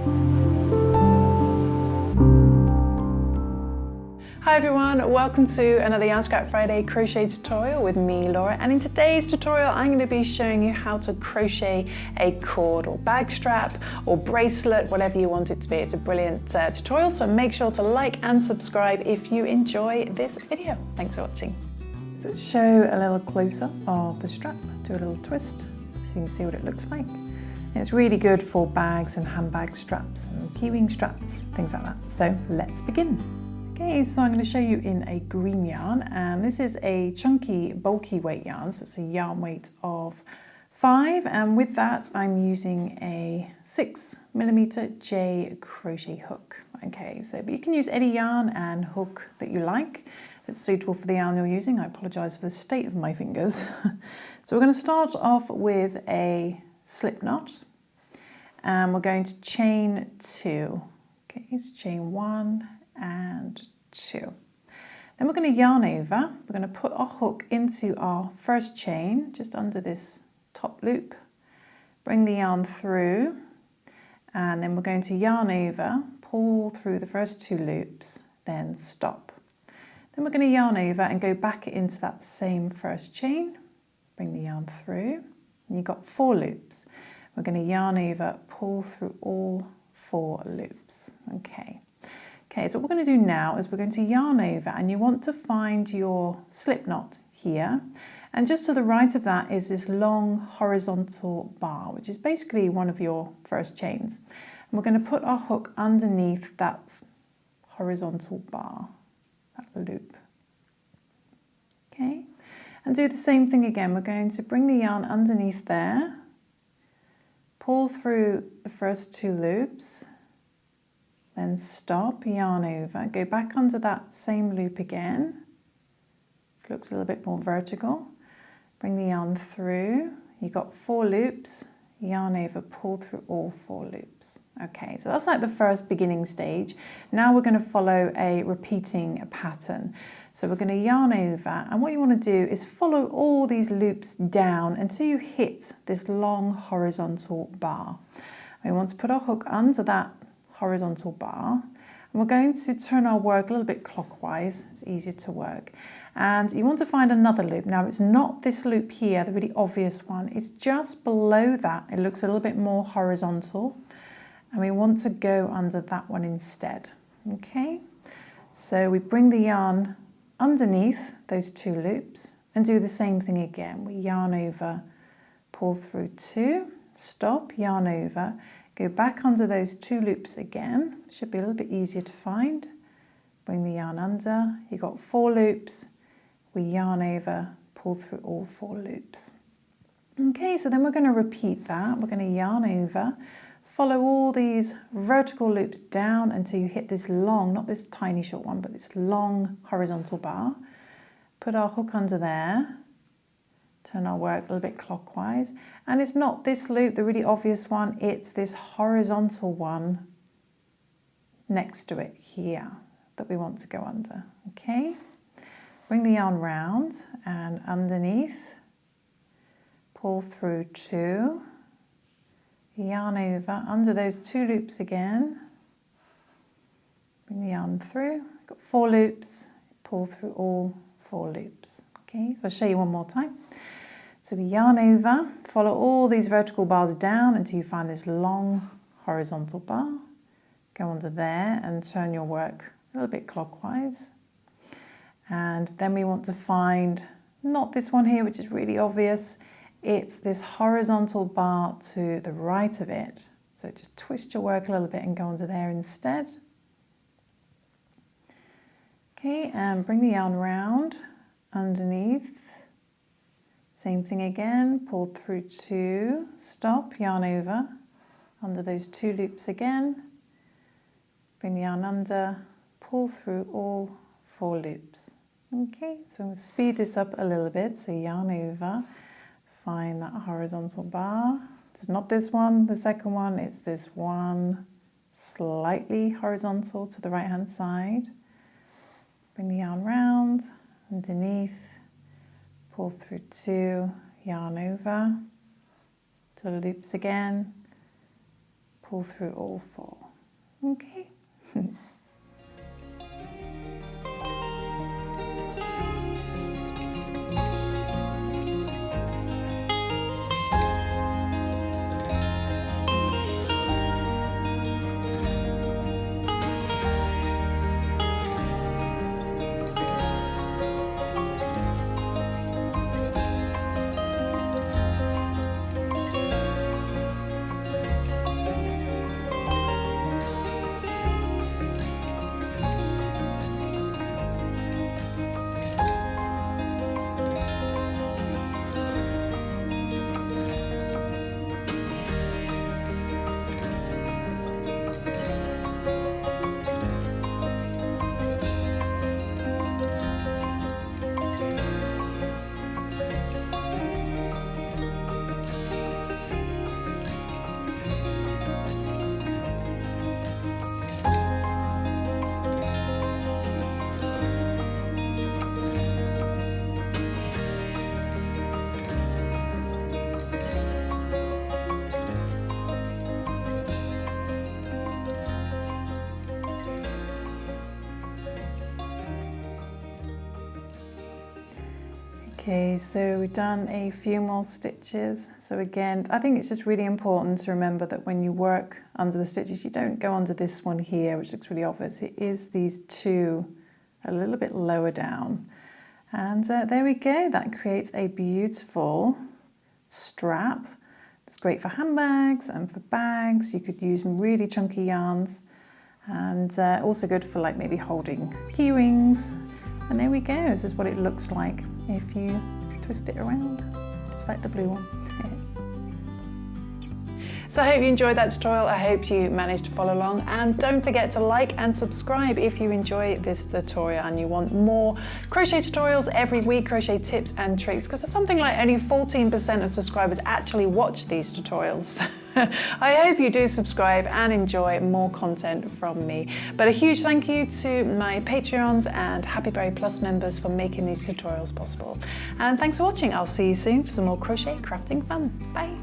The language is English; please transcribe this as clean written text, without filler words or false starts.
Hi everyone, welcome to another Yarn Scrap Friday crochet tutorial with me, Laura, and in today's tutorial I'm going to be showing you how to crochet a cord or bag strap or bracelet, whatever you want it to be. It's a brilliant tutorial, so make sure to like and subscribe if you enjoy this video. Thanks for watching. So let's show a little close-up of the strap, do a little twist so you can see what it looks like. And it's really good for bags and handbag straps and keyring straps, things like that. So let's begin. Okay, so I'm going to show you in a green yarn, and this is a chunky, bulky weight yarn, so it's a yarn weight of 5, and with that I'm using a 6mm J crochet hook. Okay, so but you can use any yarn and hook that you like that's suitable for the yarn you're using. I apologise for the state of my fingers. So we're going to start off with a slip knot, and we're going to chain 2. Okay, so chain 1 and 2. Then we're going to yarn over. We're going to put our hook into our first chain just under this top loop, bring the yarn through, and then we're going to yarn over, pull through the first 2 loops, then stop. Then we're going to yarn over and go back into that same first chain, bring the yarn through, and you've got 4 loops. We're going to yarn over, pull through all 4 loops. Okay, so what we're going to do now is we're going to yarn over, and you want to find your slip knot here, and just to the right of that is this long horizontal bar, which is basically one of your first chains, and we're going to put our hook underneath that horizontal bar, that loop. Okay, and do the same thing again. We're going to bring the yarn underneath there, pull through the first 2 loops, then stop, yarn over, go back under that same loop again. This looks a little bit more vertical. Bring the yarn through, you've got 4 loops, yarn over, pull through all 4 loops. Okay, so that's like the first beginning stage. Now we're going to follow a repeating pattern. So we're going to yarn over, and what you want to do is follow all these loops down until you hit this long horizontal bar. We want to put our hook under that horizontal bar, and we're going to turn our work a little bit clockwise. It's easier to work, and you want to find another loop. Now it's not this loop here, the really obvious one, it's just below that. It looks a little bit more horizontal, and we want to go under that one instead. Okay, so we bring the yarn underneath those 2 loops and do the same thing again. We yarn over, pull through 2, stop, yarn over, go back under those 2 loops again. Should be a little bit easier to find. Bring the yarn under. You've got 4 loops. We yarn over, pull through all 4 loops. Okay, so then we're going to repeat that. We're going to yarn over, follow all these vertical loops down until you hit this long, not this tiny short one, but this long horizontal bar. Put our hook under there. Turn our work a little bit clockwise, and it's not this loop, the really obvious one, it's this horizontal one next to it here that we want to go under. Okay, bring the yarn round and underneath, pull through 2, yarn over under those 2 loops again, bring the yarn through, got 4 loops, pull through all 4 loops. Okay, so I'll show you one more time. So we yarn over, follow all these vertical bars down until you find this long horizontal bar. Go under there and turn your work a little bit clockwise. And then we want to find, not this one here, which is really obvious, it's this horizontal bar to the right of it. So just twist your work a little bit and go under there instead. Okay, and bring the yarn round underneath. Same thing again, pull through 2, stop, yarn over, under those 2 loops again, bring the yarn under, pull through all 4 loops. Okay, so we'll speed this up a little bit, so yarn over, find that horizontal bar. It's not this one, the second one, it's this one, slightly horizontal to the right hand side. Bring the yarn round, underneath, pull through 2, yarn over, to the loops again, pull through all 4. Okay. Okay, so we've done a few more stitches. So again, I think it's just really important to remember that when you work under the stitches, you don't go under this one here, which looks really obvious. It is these 2 a little bit lower down. And there we go, that creates a beautiful strap. It's great for handbags and for bags. You could use really chunky yarns, and also good for like maybe holding key rings. And there we go, this is what it looks like if you twist it around, just like the blue one. So I hope you enjoyed that tutorial. I hope you managed to follow along, and don't forget to like and subscribe if you enjoy this tutorial and you want more crochet tutorials every week, crochet tips and tricks, because there's something like only 14% of subscribers actually watch these tutorials. I hope you do subscribe and enjoy more content from me. But a huge thank you to my Patreons and HappyBerry Plus members for making these tutorials possible. And thanks for watching. I'll see you soon for some more crochet crafting fun. Bye.